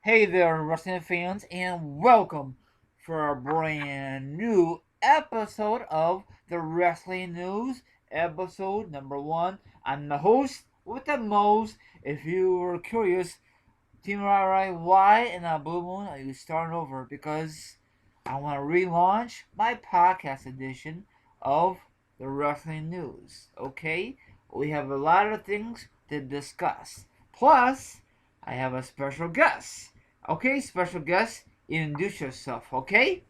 Hey there, wrestling fans, and welcome for a brand new episode of the Wrestling News, episode number one. I'm the host with the most. If you were curious, Team Rai, why in a blue moon are you starting over? Because I want to relaunch my podcast edition of the Wrestling News. Okay, we have a lot of things to discuss. Plus, I have a special guest. Okay, special guest, introduce yourself. Okay.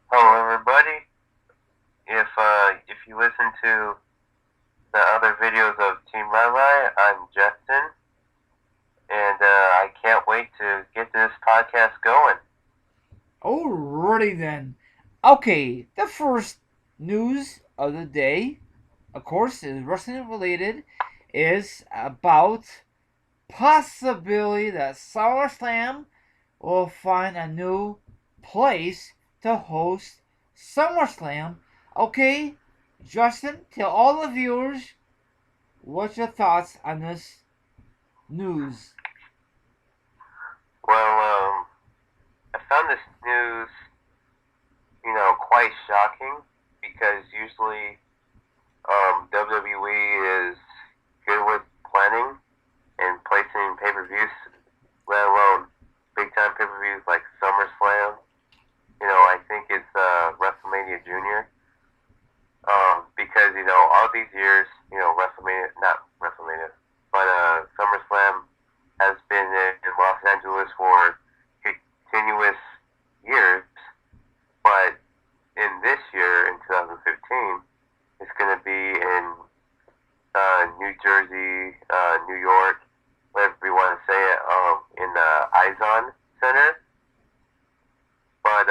Hello, everybody. If you listen to the other videos of Team Rai, I'm Justin, and I can't wait to get this podcast going. Alrighty then. Okay, the first news of the day, of course, is wrestling related, is about possibility that SummerSlam will find a new place to host SummerSlam. Okay, Justin, tell all the viewers what's your thoughts on this news. Well, I found this news, quite shocking because usually WWE is good with planning and placing pay-per-views, let alone big-time pay-per-views like SummerSlam. I think it's WrestleMania Junior. Because all these years, WrestleMania, not WrestleMania, but SummerSlam has been in Los Angeles for continuous years. But in this year, in 2015, it's going to be in New Jersey, New York, whatever you want to say it, in the Izon Center. But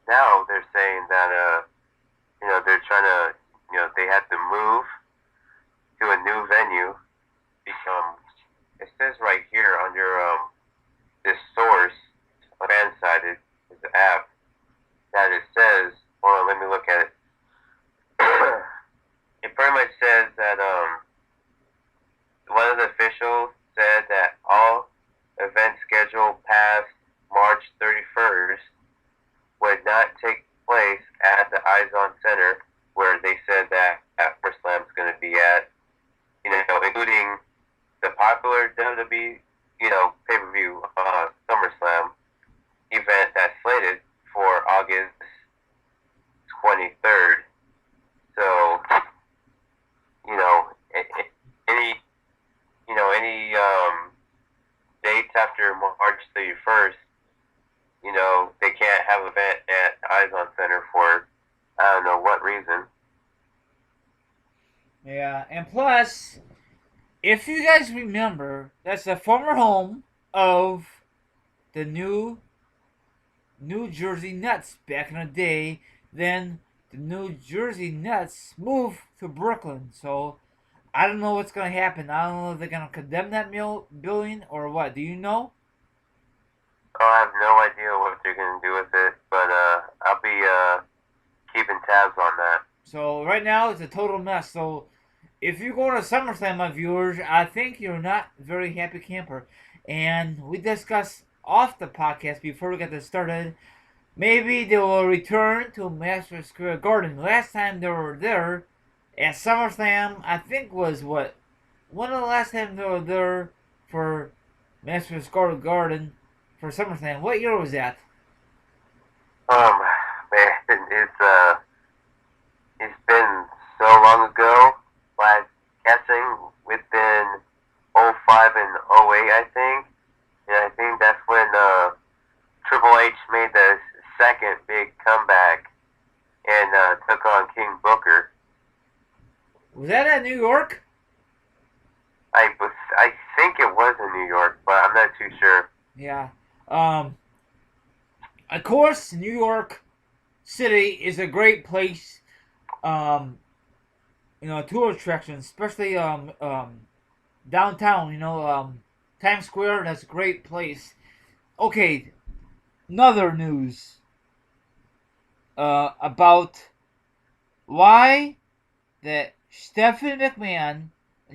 now they're saying that they're trying to, they have to move to a new venue. It says right here under this source, Fansided is the app, that it says, hold on, let me look at it. It pretty much says that one of the officials said that all events scheduled past March 31st would not take place at the Izon Center, where they said that SummerSlam is going to be at, including the popular WWE, pay-per-view SummerSlam event that's slated for August 23rd. So, any, any dates after March 31st, they can't have an event at Izon Center for I don't know what reason. Yeah, and plus, if you guys remember, that's the former home of the New Jersey Nets back in the day. Then the New Jersey Nets moved to Brooklyn. So I don't know what's gonna happen. I don't know if they're gonna condemn that building or what. Do you know? Oh, I have no idea what they're gonna do with it, but I'll be keeping tabs on that. So right now it's a total mess. So if you go to SummerSlam, my viewers, I think you're not a very happy camper. And we discussed off the podcast before we got this started. Maybe they will return to Madison Square Garden. Last time they were there at SummerSlam, I think was what? One of the last times they were there for Madison Square Garden for SummerSlam. What year was that? Um, man, it's been so long ago. Like guessing within '05 and '08, I think. And I think that's when Triple H made the second big comeback and took on King Booker. Was that at New York? I think it was in New York, but I'm not too sure. Yeah. Um, of course, New York City is a great place. Um, tour attractions, especially downtown. Times Square. That's a great place. Okay, another news about why that Stephanie McMahon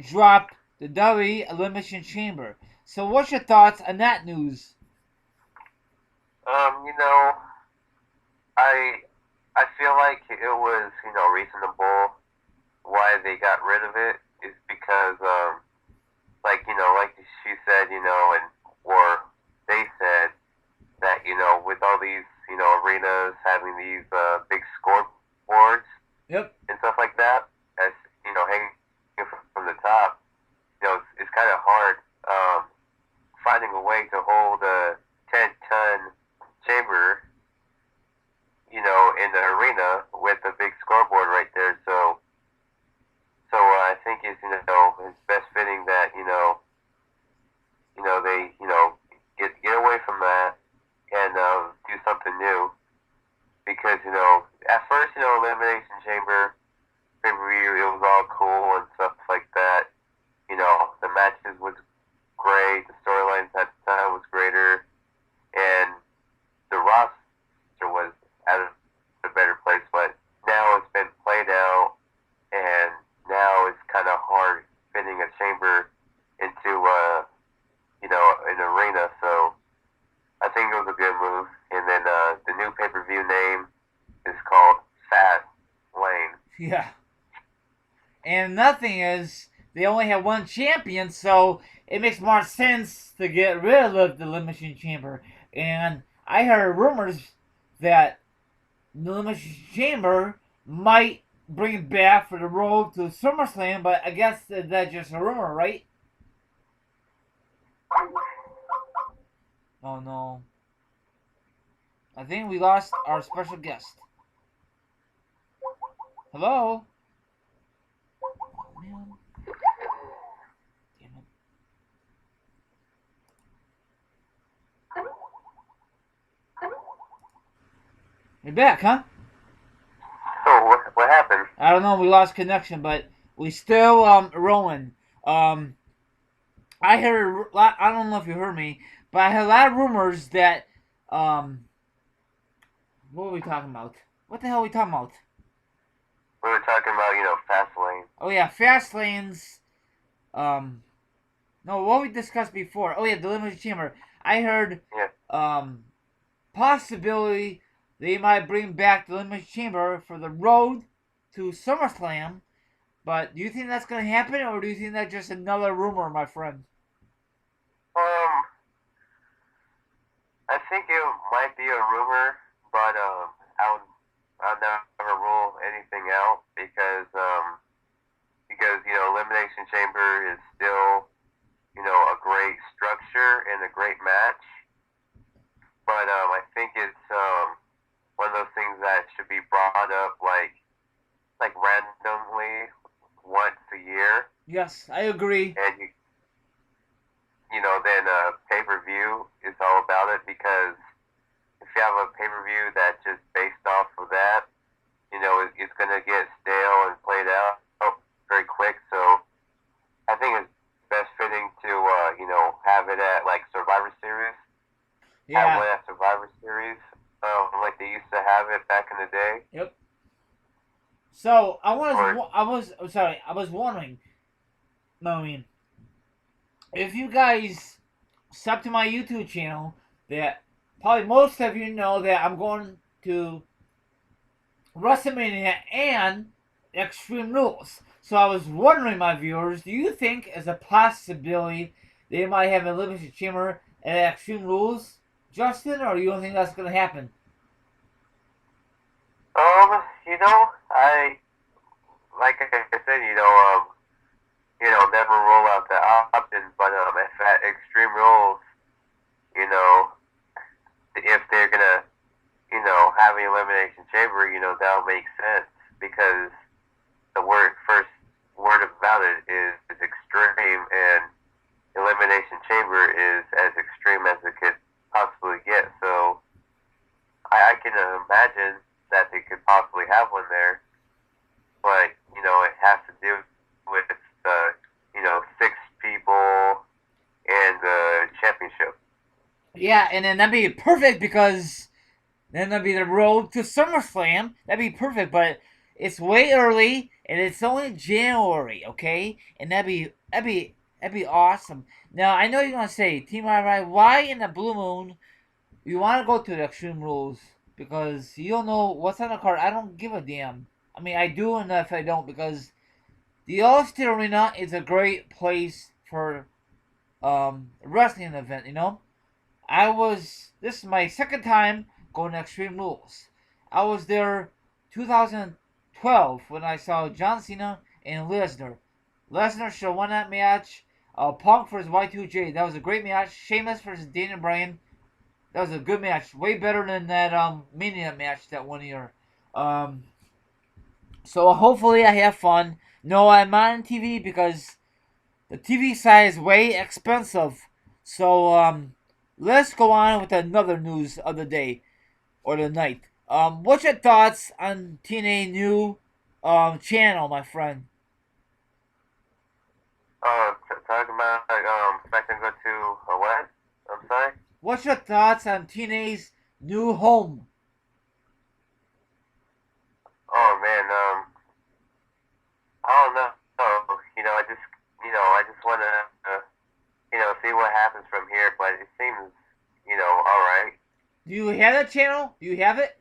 dropped the WWE Elimination Chamber. So what's your thoughts on that news? You know, I I feel like it was, reasonable why they got rid of it is because like she said, and or they said that, with all these, arenas having these big scoreboards Yep. and stuff like that, as hanging from the top, it's kind of hard finding a way to hold a 10-ton chamber, in the arena with a big scoreboard right there. So I think it's best fitting that they get away from that and do something new because at first Elimination Chamber pay per view it was all cool and stuff like that. The matches was great, the storylines at the time was greater, and the roster was at a better place. But now it's been played out, and now it's kind of hard fitting a chamber into an arena. So I think it was a good move. And then the new pay per view name is called Fast Lane. Yeah. And nothing is they only have one champion, so it makes more sense to get rid of the Elimination Chamber. And I heard rumors that the Elimination Chamber might bring it back for the road to SummerSlam, but I guess that's just a rumor, right? Oh no. I think we lost our special guest. Hello? Oh, man. Damn it. You're back, huh? So what happened? I don't know. We lost connection, but we still rolling. I heard. I don't know if you heard me, but I heard a lot of rumors that what were we talking about? What the hell are we talking about? We were talking about Fast Lane. Oh yeah, fast lanes. No, what we discussed before. Oh yeah, the Elimination Chamber. I heard Yeah. possibility they might bring back the Elimination Chamber for the road to SummerSlam. But do you think that's gonna happen, or do you think that's just another rumor, my friend? I think it might be a rumor, but I'll never rule anything out because Elimination Chamber is still a great structure and a great match, but I think it's one of those things that should be brought up like randomly once a year, Yes, I agree. and then pay per view is all about it because if you have a pay per view that's just based off of that, it's gonna get stale and played out very quick. So I think it's best fitting to have it at like Survivor Series, have Yeah. one at Survivor Series, like they used to have it back in the day. Yep. So I Or was wondering. No, I mean, if you guys sub to my YouTube channel, that probably most of you know that I'm going to WrestleMania and Extreme Rules. So I was wondering, my viewers, do you think as a possibility they might have a Elimination Chamber at Extreme Rules, Justin, or you don't think that's going to happen? I like I said, never rule out the option, but if at Extreme Rules, if they're gonna, have an elimination chamber, that'll make sense because the first word about it is extreme, and elimination chamber is as extreme as it could possibly get. So I can imagine that they could possibly have one there, but it has to do with six people and the championship. Yeah, and then that'd be perfect because then that'd be the road to SummerSlam. That'd be perfect, but it's way early and it's only January, okay? And that'd be That'd be awesome. Now I know you're gonna say, Team Rai, why in the blue moon you want to go to the Extreme Rules? Because you don't know what's on the card. I don't give a damn. I mean, I do, and if I don't, because the All-State Arena is a great place for wrestling event. You know, this is my second time going to Extreme Rules. I was there 2012 when I saw John Cena and Lesnar. Lesnar should have won that match. Punk versus Y2J. That was a great match. Sheamus versus Daniel Bryan. That was a good match. Way better than that Mania match that one year. Um, so hopefully I have fun. No, I'm on TV because the TV side is way expensive. So let's go on with another news of the day or the night. What's your thoughts on TNA new channel, my friend? Talking about expecting to go to a what? I'm sorry. What's your thoughts on TNA's new home? Oh man, I don't know. I just want to, see what happens from here. But it seems, all right. Do you have that channel? Do you have it?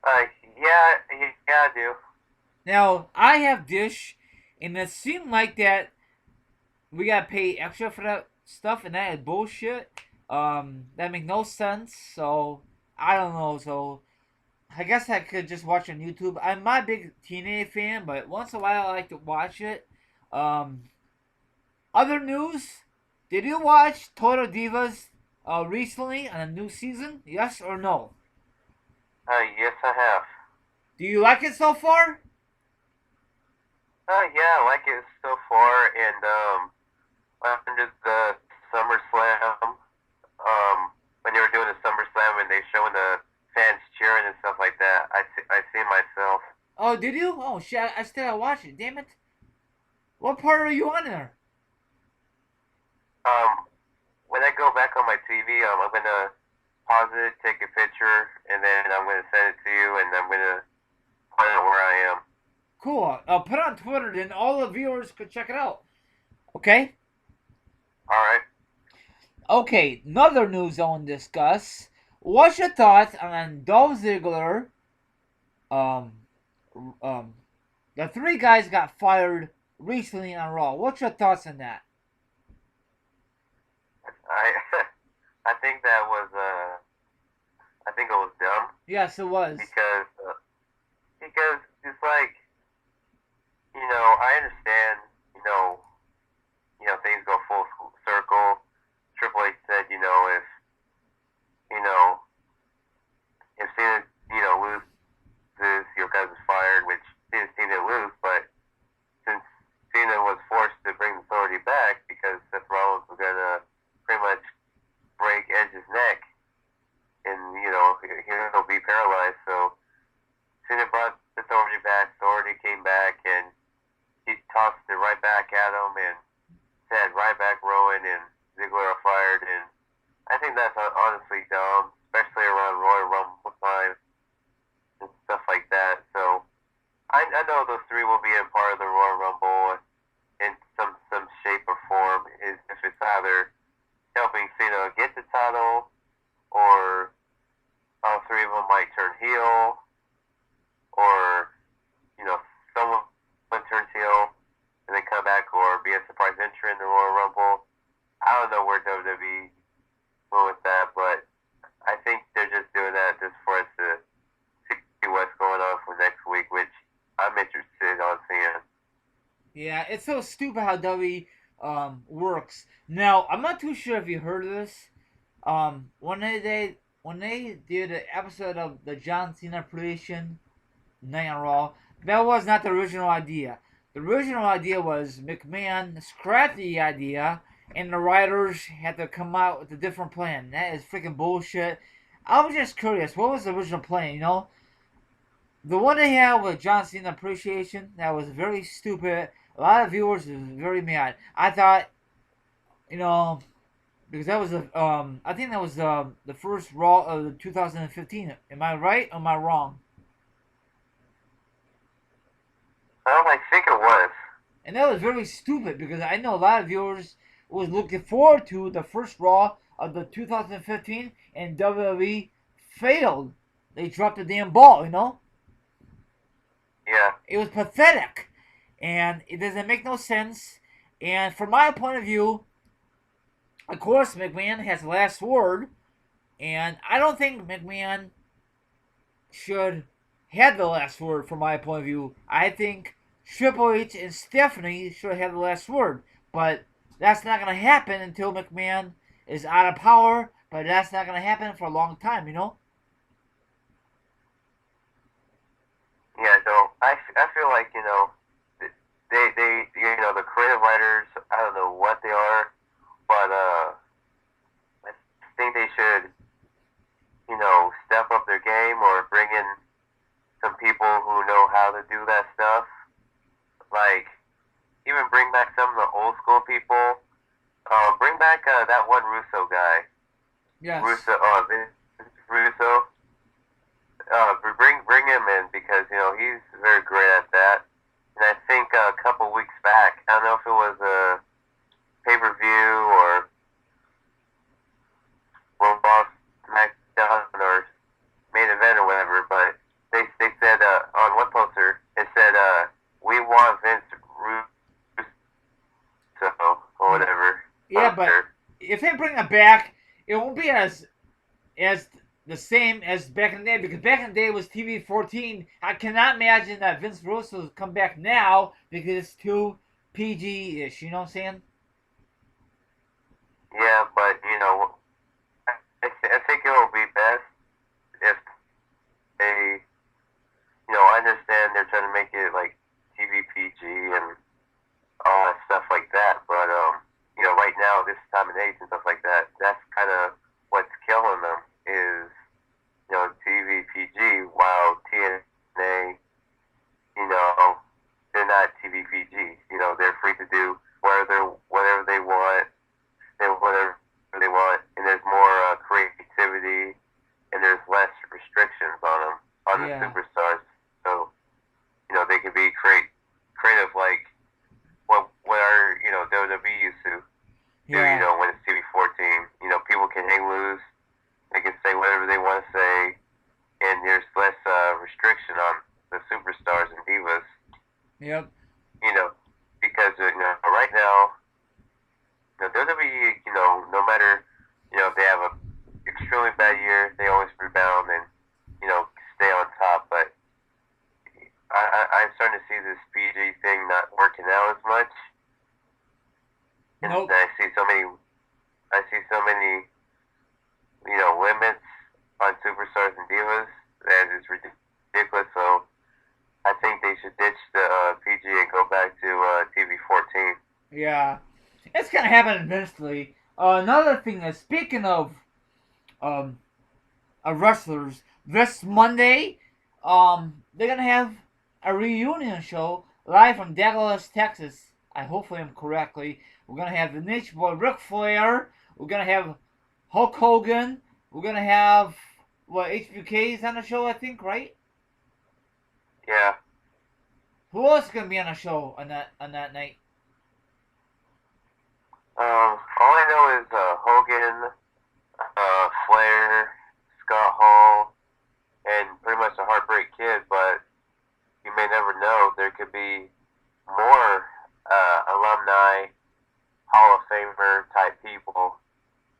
Uh, yeah, yeah, I do. Now I have Dish, and it seemed like that we gotta pay extra for that stuff, and that is bullshit. That make no sense. So I don't know. So I guess I could just watch on YouTube. I'm not a big TNA fan, but once in a while I like to watch it. Um, Other news? Did you watch Total Divas recently on a new season? Yes or no? Yes, I have. Do you like it so far? Yeah, I like it so far, and under the SummerSlam, when they were doing the SummerSlam and they showing the fans cheering and stuff like that, I see myself. Oh, did you? Oh shit! I still gotta watch it. Damn it! What part are you on there? Um, when I go back on my TV, I'm gonna pause it, take a picture, and then I'm gonna send it to you, and I'm gonna point out where I am. Cool. Put it on Twitter, then all the viewers could check it out. Okay. All right. Okay. Another news I want to discuss. What's your thoughts on Dolph Ziggler? Um, um, the three guys got fired recently on Raw. What's your thoughts on that? I I think that was I think it was dumb Yes, it was. because it's like I understand things go full circle. Triple H said if if Cena loses, your guys is fired, which Cena's team didn't lose, but since Cena was forced to bring the authority back because Seth Rollins was gonna pretty much break Edge's neck, and he'll be paralyzed. So Cena brought the authority back. Authority came back, and he tossed it right back at him, and said Ryback, Rowan, and Ziggler are fired. And I think that's honestly dumb, especially around Royal Rumble time and stuff like that. So I know those three will be a part of the Royal Rumble in some shape or form. Is if it's either helping Cena get the title, or all three of them might turn heel, or someone turns heel and then come back, or be a surprise entrant in the Royal Rumble. I don't know where WWE went with that, but I think they're just doing that just for us to see what's going on for next week, which I'm interested on seeing. Yeah, it's so stupid how WWE works. Now, I'm not too sure if you heard of this. When they did an episode of the John Cena Appreciation Night on Raw, that was not the original idea. The original idea was McMahon scrapped the idea, and the writers had to come out with a different plan. That is freaking bullshit. I was just curious, what was the original plan? The one they had with John Cena Appreciation, that was very stupid. A lot of viewers was very mad. I thought, you know, because that was I think that was the first Raw of 2015. Am I right or am I wrong? I think it was. And that was very stupid because I know a lot of viewers was looking forward to the first Raw of the 2015, and WWE failed. They dropped the damn ball, you know? Yeah. It was pathetic. And it doesn't make no sense. And from my point of view, of course, McMahon has the last word. And I don't think McMahon should have the last word from my point of view. I think Triple H and Stephanie should have the last word. But that's not going to happen until McMahon is out of power. But that's not going to happen for a long time, you know? Yeah, so I feel like, the creative writers, I don't know what they are, but I think they should, step up their game or bring in some people who know how to do that stuff. Like, even bring back some of the old school people. Bring back that one Russo guy. Yes. Vince Russo. Bring him in because he's very great at that. And I think a couple weeks back, I don't know if it was a pay per view or Raw, SmackDown or main event or whatever, but they said on one poster it said we want Vince Russo or whatever. Yeah, but if they bring him back, it won't be as the same as back in the day, because back in the day it was TV 14. I cannot imagine that Vince Russo come back now because it's too PG-ish. You know what I'm saying? Yeah, but I think it will be best if they, I understand they're trying to make it like TV PG and all that stuff like that, but right now this time of age and stuff like that, that's kind of what's killing them is TV PG, while TNA, they're not TV PG. They're free to do whatever they want, and whatever they want, and there's more creativity, and there's less restrictions on them, on the superstars. So, they can be creative like what our WWE used to do. When it's TV 14, people can hang loose. They can say whatever they want to say, and there's less restriction on the superstars and divas. Yep. Because right now, WWE, no matter if they have a extremely bad year, they always rebound and stay on top. But I'm starting to see this PG thing not working out as much. And nope. I see so many limits on superstars and divas that is ridiculous. So I think they should ditch the PG and go back to TV 14. Yeah, it's gonna happen eventually. Another thing is, speaking of wrestlers, this Monday, they're gonna have a reunion show live from Dallas, Texas. I hopefully am correctly. We're gonna have the Nature Boy Ric Flair. We're gonna have Hulk Hogan. We're gonna have HBK's on the show, I think, right? Yeah. Who else is gonna be on the show on that night? All I know is Hogan, Flair, Scott Hall, and pretty much the Heartbreak Kid. But you may never know. There could be more alumni, Hall of Famer type people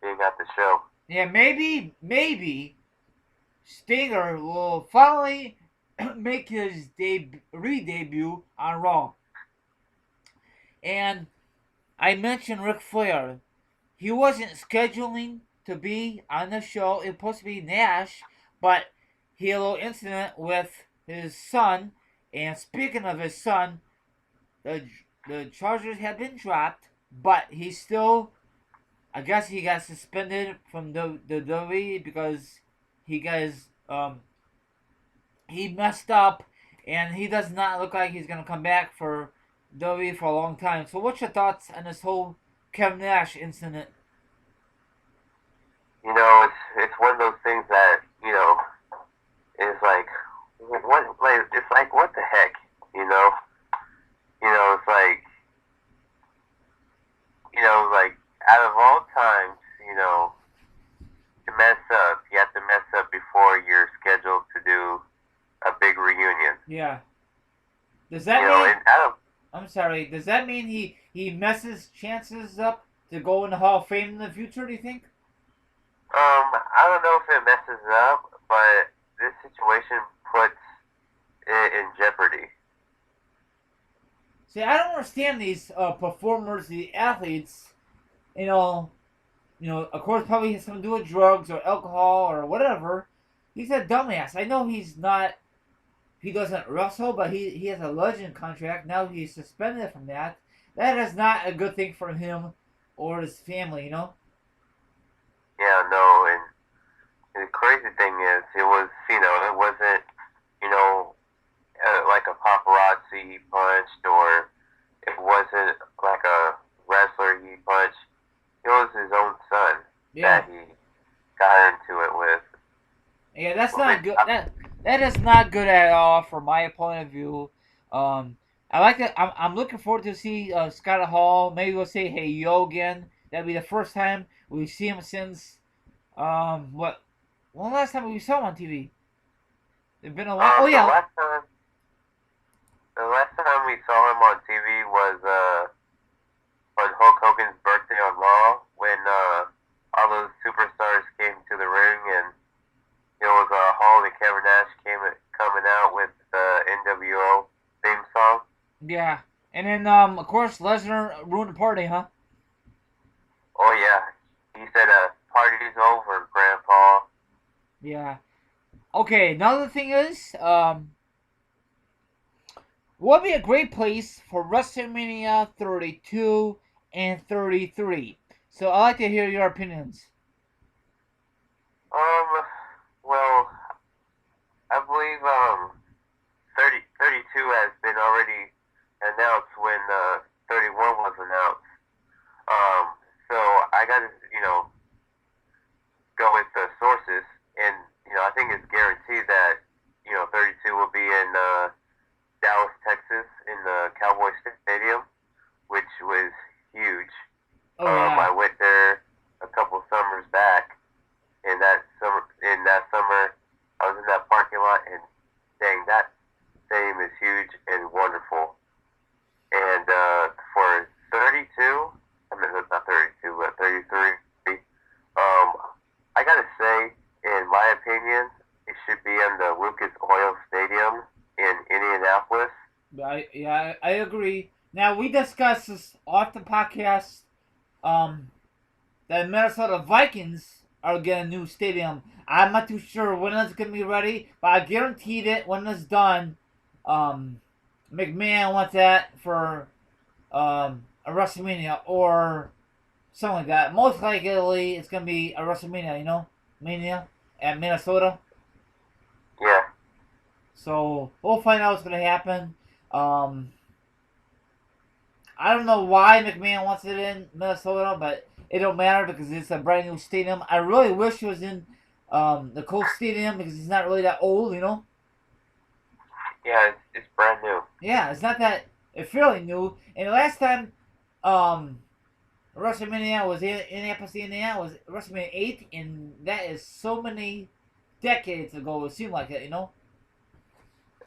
being at the show. Yeah, maybe Stinger will finally make his re-debut on Raw. And I mentioned Ric Flair. He wasn't scheduling to be on the show. It was supposed to be Nash, but he had a little incident with his son. And speaking of his son, the charges have been dropped, but he still, I guess he got suspended from the WWE because he messed up, and he does not look like he's gonna come back for WWE for a long time. So what's your thoughts on this whole Kevin Nash incident? It's one of those things that is like what the heck, it's like like out of all times, to mess up, you have to mess up before you're scheduled to do a big reunion. Yeah. Does You that know, mean? and out of I'm sorry. Does that mean he messes chances up to go in the Hall of Fame in the future? Do you think? I don't know if it messes up, but this situation puts it in jeopardy. See, I don't understand these performers, the athletes. You know, Of course, probably has something to do with drugs or alcohol or whatever. He's a dumbass. I know he's not. He doesn't wrestle, but he has a legend contract. Now he's suspended from that. That is not a good thing for him or his family. Yeah, no, and the crazy thing is, it wasn't, you know, like a paparazzi he punched, or it wasn't like a wrestler he punched. It was his own son Yeah. that he got into it with. Yeah, that's Well, not good. That is not good at all from my point of view. I like it. I'm looking forward to see Scott Hall. Maybe we'll say hey yo again. That'd be the first time we see him since what? When last time we saw him on TV? It's been a while. Oh um, the yeah, last time, the last time we saw him on TV was on Hulk Hogan's birthday on Raw, when all those superstars came to the ring, and it was Hall and Kevin Nash coming out with the NWO theme song. yeah. And then of course Lesnar ruined the party, huh? Oh yeah, he said, "Party's over, Grandpa." Yeah. Okay. Another thing is would be a great place for WrestleMania 32 and 33. So I'd like to hear your opinions. Well, I believe 32 has been already announced when 31 was announced. So I gotta, go with the sources, and I think it's guaranteed that 32 will be in Dallas, Texas, in the Cowboy Stadium, which was huge. Oh yeah. I went there a couple summers back, and that summer, I was in that parking lot, and dang, that stadium is huge and wonderful. And for 32, I mean, it's not 32, but 33, I gotta say, in my opinion, it should be in the Lucas Oil Stadium in Indianapolis. I agree. Now we discussed this off the podcast. Um, the Minnesota Vikings are getting a new stadium. I'm not too sure when it's gonna be ready, but I guaranteed it when it's done. Um, McMahon wants that for a WrestleMania or something like that. Most likely, it's gonna be a WrestleMania. Mania at Minnesota. Yeah, So we'll find out what's gonna happen. Um, I don't know why McMahon wants it in Minnesota, but it don't matter because it's a brand new stadium. I really wish it was in the Colt Stadium because he's not really that old. yeah, it's brand new. Yeah, it's not that it's fairly new. And the last time um, WrestleMania was in Indianapolis, Indiana was WrestleMania 8, and that is so many decades ago. It seemed like it.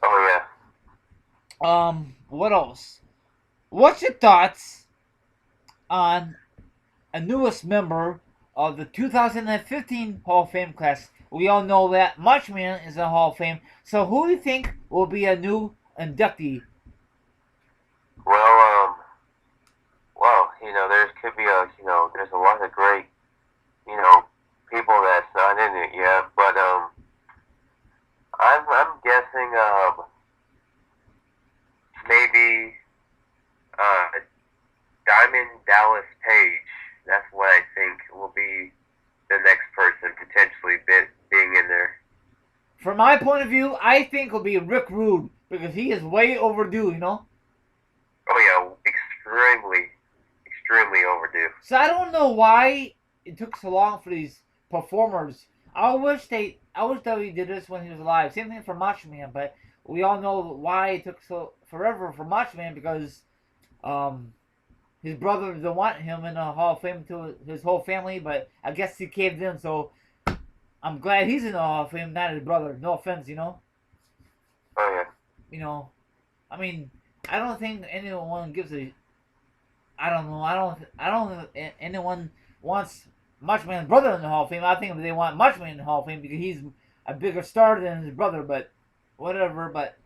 Oh yeah. What else? What's your thoughts on a newest member of the 2015 Hall of Fame class? We all know that Marchman is in the Hall of Fame. So who do you think will be a new inductee? Well, well, there could be there's a lot of great, you know, people that's not in it yet, but I'm guessing maybe uh, Diamond Dallas Page. That's what I think will be the next person potentially being in there. From my point of view, I think it'll be Rick Rude because he is way overdue. Oh yeah, extremely overdue. So I don't know why it took so long for these performers. I wish that we did this when he was alive. Same thing for Macho Man, but we all know why it took so forever for Macho Man because um his brother didn't want him in the Hall of Fame to his whole family, but I guess he caved in. So I'm glad he's in the Hall of Fame, not his brother. No offense, Oh yeah. You know, I mean, I don't think anyone gives a. I don't know. I don't think anyone wants Macho Man's brother in the Hall of Fame. I think they want Macho Man in the Hall of Fame because he's a bigger star than his brother. But whatever. But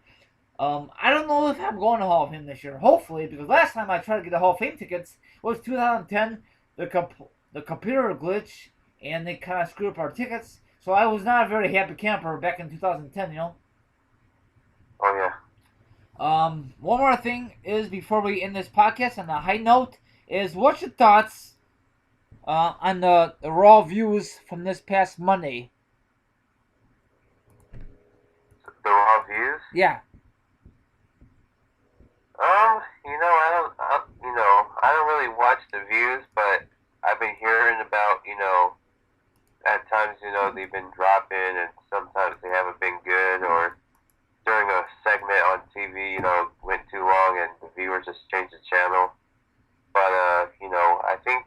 I don't know if I'm going to Hall of Fame this year. Hopefully, because last time I tried to get the Hall of Fame tickets was 2010. The computer glitch and they kind of screwed up our tickets. So I was not a very happy camper back in 2010. Oh yeah. One more thing is before we end this podcast on a high note is what's your thoughts on the Raw views from this past Monday? The Raw views. Yeah. I don't really watch the views, but I've been hearing about, at times, they've been dropping, and sometimes they haven't been good, or during a segment on TV, went too long, and the viewers just changed the channel. But, I think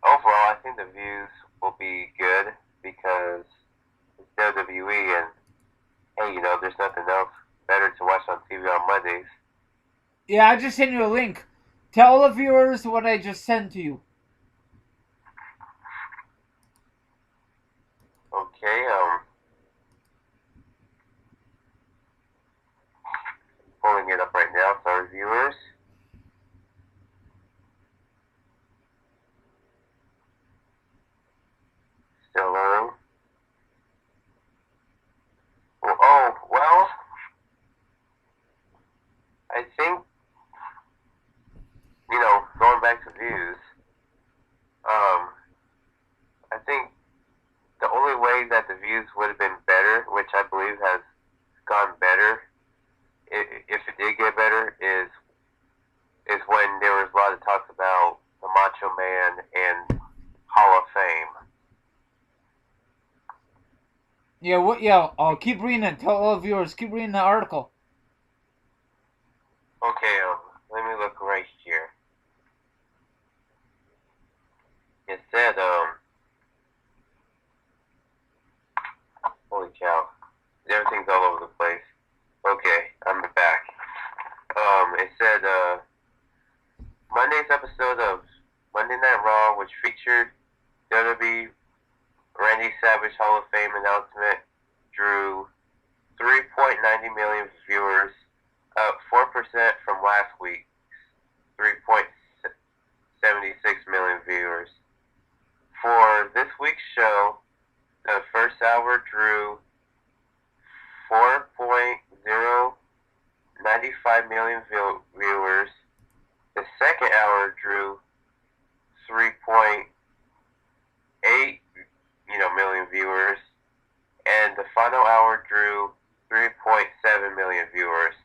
overall, I think the views will be good because it's WWE, and hey, there's nothing else better to watch on TV on Mondays. Yeah, I just sent you a link. Tell the viewers what I just sent to you. Okay, pulling it up right now, sorry viewers. Still loading. Well, I think, going back to views, I think the only way that the views would have been better, which I believe has gone better, if it did get better, is when there was a lot of talks about the Macho Man and Hall of Fame. Yeah, what? Yeah, I'll keep reading it. Tell all the viewers, keep reading the article. Okay, let me look right here. It said, holy cow, everything's all over the place. Okay, I'm back. It said, Monday's episode of Monday Night Raw, which featured WWE Randy Savage Hall of Fame announcement, drew 3.90 million viewers, up 4% from last week's 3.76 million viewers. For this week's show, the first hour drew 4.095 million viewers. The second hour drew 3.8 million viewers, and the final hour drew 3.7 million viewers.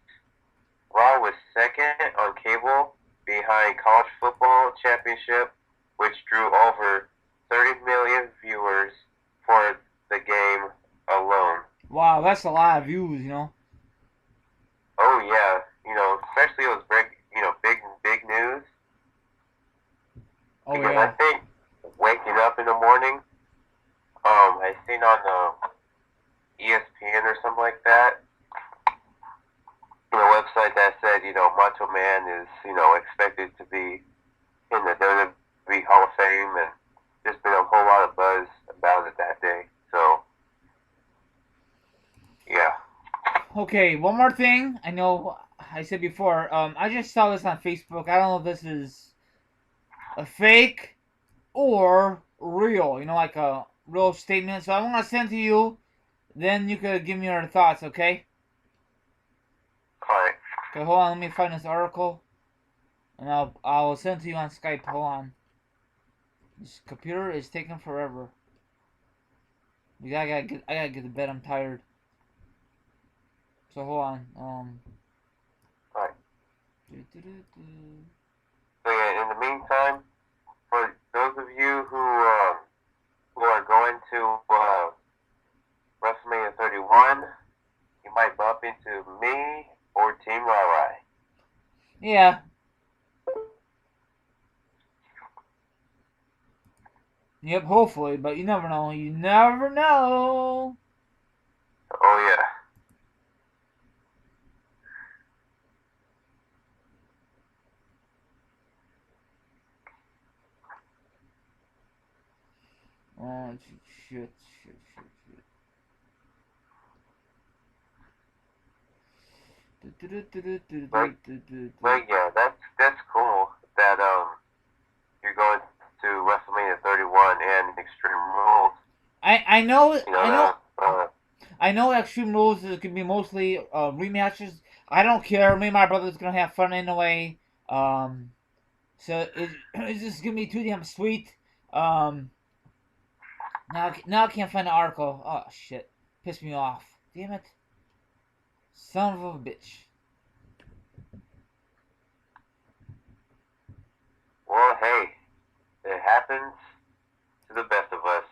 Raw was second on cable behind College Football Championship, which drew over 30 million viewers for the game alone. Wow, that's a lot of views, Oh yeah, especially it was big news. Oh Because yeah. I think waking up in the morning, I seen on ESPN or something like that, a website that said, Macho Man is, expected to be in the WWE Hall of Fame, and there's been a whole lot of buzz about it that day. So, yeah. Okay, one more thing. I know I said before, I just saw this on Facebook. I don't know if this is a fake or real, like a real statement. So I want to send to you, then you could give me your thoughts, okay? Alright. Okay, hold on, let me find this article. And I'll send it to you on Skype. Hold on. This computer is taking forever. I gotta get to bed, I'm tired. So hold on. Alright. So yeah, in the meantime, for those of you who are going to WrestleMania 31, you might bump into me or Team Rai. Yeah. Yep, hopefully, but you never know. You never know. Oh yeah. Oh, shit, shit, shit, But shit. yeah, that's cool that you're going to WrestleMania 31 and Extreme Rules. I know, You know that. I know. Extreme Rules is gonna be mostly rematches. I don't care. Me and my brother's gonna have fun anyway. Um, so it's just gonna be too damn sweet. Um, now I can't find the article. Oh shit, pissed me off. Damn it, son of a bitch. Well, hey, it happens to the best of us.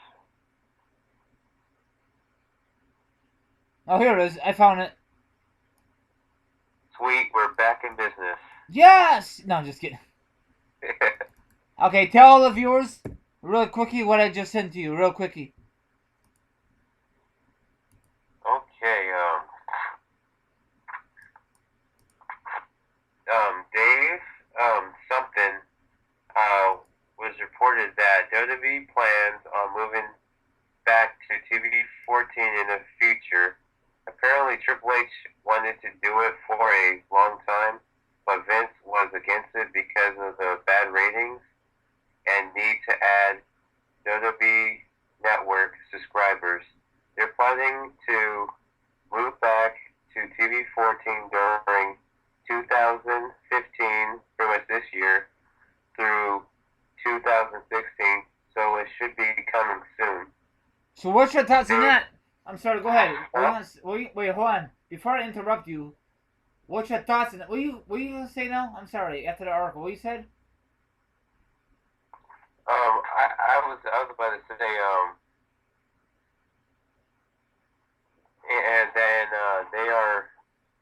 Oh, here it is. I found it. Sweet, we're back in business. Yes. No, I'm just kidding. Okay, tell all the viewers real quickie what I just sent to you. Real quickie. Okay, Dave, something, was reported that WWE plans on moving back to TV 14 in the future. Apparently, Triple H wanted to do it for a long time, but Vince was against it because of the bad ratings and need to add WWE Network subscribers. They're planning to move back to TV 14 during 2015, pretty much this year, through 2016, so it should be coming soon. So what's your thoughts on They, that? I'm sorry. Go ahead. huh? Wait, hold on. Before I interrupt you, what's your thoughts on that? What you gonna say now? I'm sorry. After the article, what you said? I was about to say, and then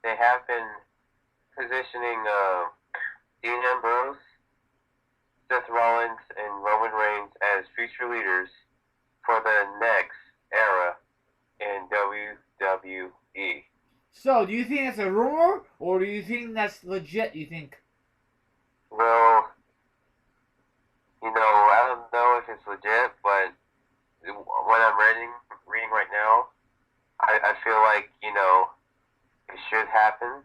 they have been positioning Dean Ambrose, Seth Rollins, and Roman Reigns as future leaders for the next era in WWE. So, do you think that's a rumor, or do you think that's legit? You think? Well, I don't know if it's legit, but what I'm reading right now, I feel like it should happen.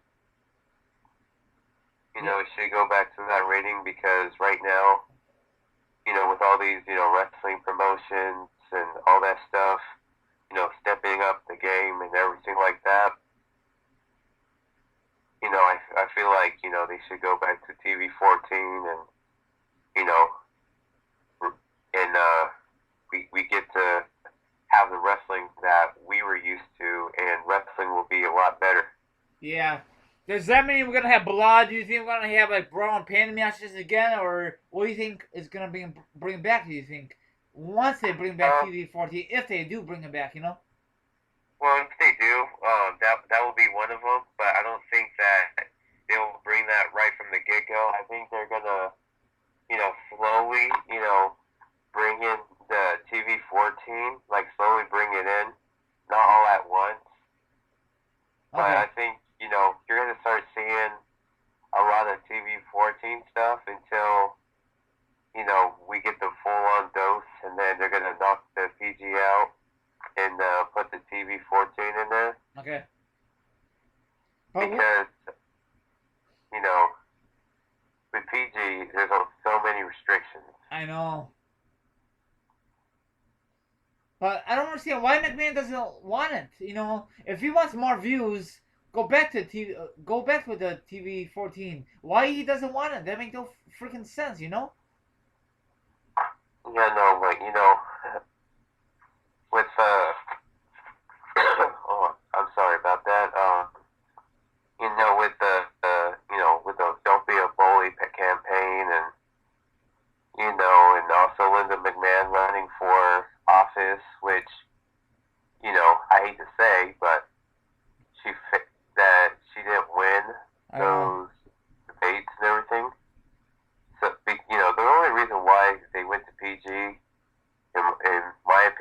Yeah. It should go back to that rating because right now, with all these wrestling promotions and all that stuff, stepping up the game and everything like that, I feel like they should go back to TV 14 and you know and we get to have the wrestling that we were used to, and wrestling will be a lot better. Yeah. Does that mean we're gonna have blood? Do you think we're gonna have like brawl and panty matches again, or what do you think is gonna bring back? Do you think once they bring back Uh, TV 14, if they do bring it back, you know? well, if they do, that will be one of them. But I don't think that they'll bring that right from the get go. I think they're gonna, slowly, bring in the TV 14, like slowly bring it in, not all at once. But I Okay. think you're gonna start seeing a lot of TV 14 stuff until we get the full on dose, and then they're gonna knock the PG out and put the TV 14 in there Okay. But because you know with PG there's so many restrictions. I know. But I don't understand why McMahon doesn't want it. You know, if he wants more views, go back to TV. Go back with the TV 14. Why he doesn't want it? That makes no freaking sense. You know? Yeah, no, but with oh, I'm sorry about that. With with the "Don't Be a Bully" campaign, and and also Linda McMahon running for office, which I hate to say, but that she didn't win I know. those debates and everything. So the only reason why they went to PG and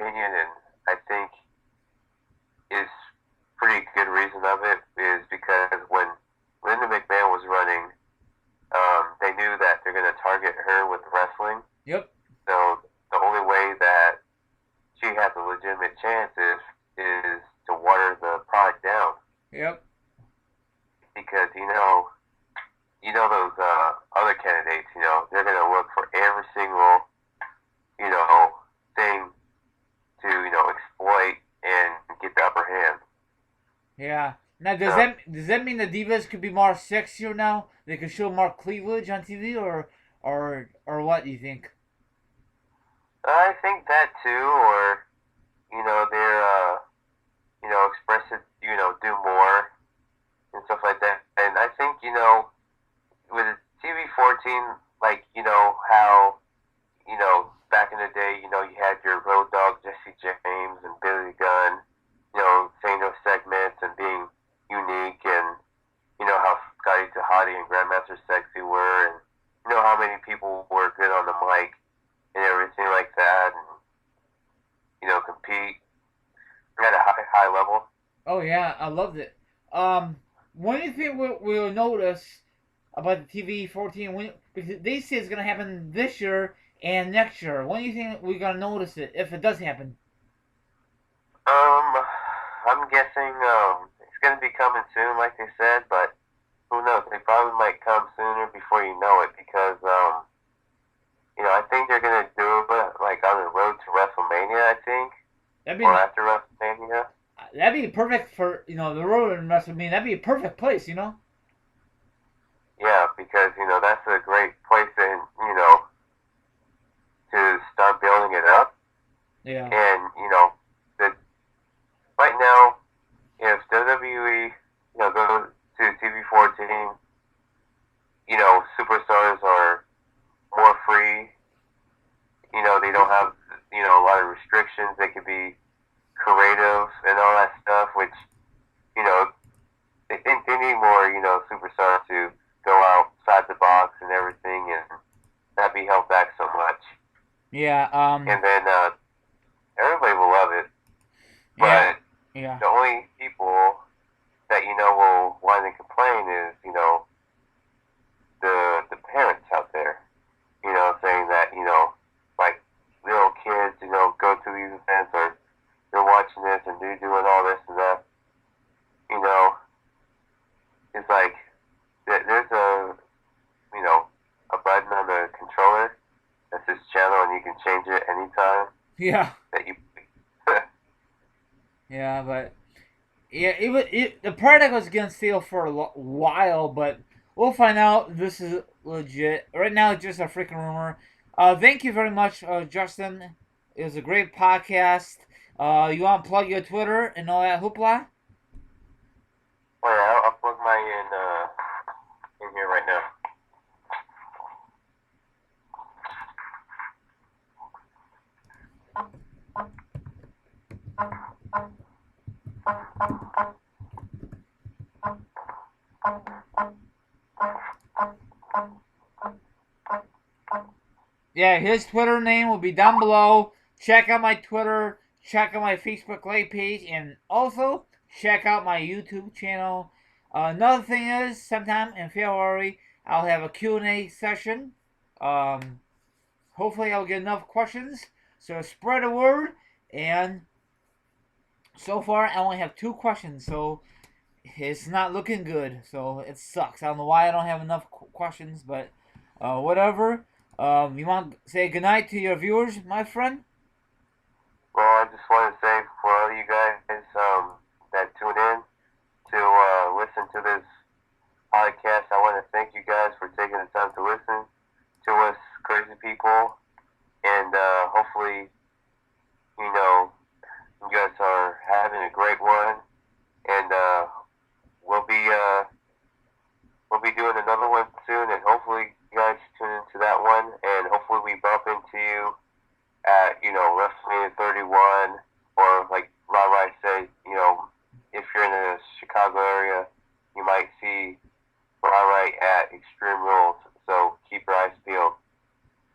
opinion, and I think is pretty good reason of it is because when Linda McMahon was running, they knew that they're going to target her with wrestling. Yep. So the only way that she has a legitimate chance is to water the product down. Yep. Because those other candidates, they're going to look for every single thing to exploit and get the upper hand. Yeah. Now, does that mean the Divas could be more sexier now? They could show more cleavage on TV, or what do you think? I think that too, or they're express it, do more and stuff like that. And I think with TV 14, like how back in the day, you had your Road Dogg Jesse James and Billy Gunn, saying those segments and being unique, and how Scotty Tahati and Grandmaster Sexy were, and how many people were good on the mic and everything like that, and compete at a high level. Oh yeah, I loved it. One thing we'll notice about the TV 14, because they say it's gonna happen this year and next year. When do you think we're gonna notice it if it does happen? I'm guessing it's gonna be coming soon, like they said, but who knows? They probably might come sooner before you know it, because I think they're gonna do it like on the road to WrestleMania. I think, or after WrestleMania. That'd be perfect for the road in WrestleMania. That'd be a perfect place, Yeah, because that's a great place to start building it up. Yeah. And the right now, if WWE goes to TV 14, superstars are more free. They don't have a lot of restrictions. They could be creative and all that stuff, which they need more superstars to go outside the box and everything, and not be held back so much. Yeah. And then everybody will love it, but yeah. the only people that will whine and complain is the parents out there, saying that like little kids go to these events, or they're watching this and they're doing all this and that. It's like there's a button on the controller that says channel, and you can change it anytime. Yeah. That you. Yeah, but the product was gonna sell for a while, but we'll find out. This is legit. Right now, it's just a freaking rumor. Thank you very much, Justin. It was a great podcast. You want to plug your Twitter and all that hoopla? Oh yeah, I'll plug mine in here right now. Yeah, his Twitter name will be down below. Check out my Twitter. Check out my Facebook Live page, and also check out my YouTube channel. Another thing is, sometime in February, I'll have a Q&A session. Hopefully, I'll get enough questions. So spread the word. And so far, I only have 2 questions. So it's not looking good. So it sucks. I don't know why I don't have enough questions, but whatever. You want to say goodnight to your viewers, my friend? Well, I just want to say for all you guys that tune in to listen to this podcast, I want to thank you guys for taking the time to listen to us crazy people, and hopefully, you guys are having a great one, and we'll be doing another one soon, and hopefully you guys tune into that one, and hopefully we bump into you at WrestleMania 31, or like Rai said, if you're in the Chicago area, you might see Rai at Extreme Rules. So keep your eyes peeled.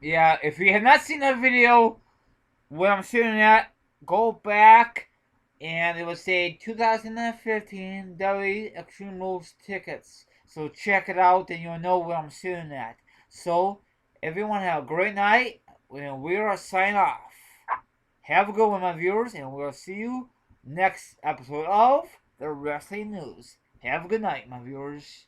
Yeah, if you have not seen that video where I'm sitting at go back and it will say 2015 WWE Extreme Rules tickets. So check it out and you'll know where I'm sitting at. So everyone have a great night. We are signing off. Have a good one, my viewers, and we'll see you next episode of the Wrestling News. Have a good night, my viewers.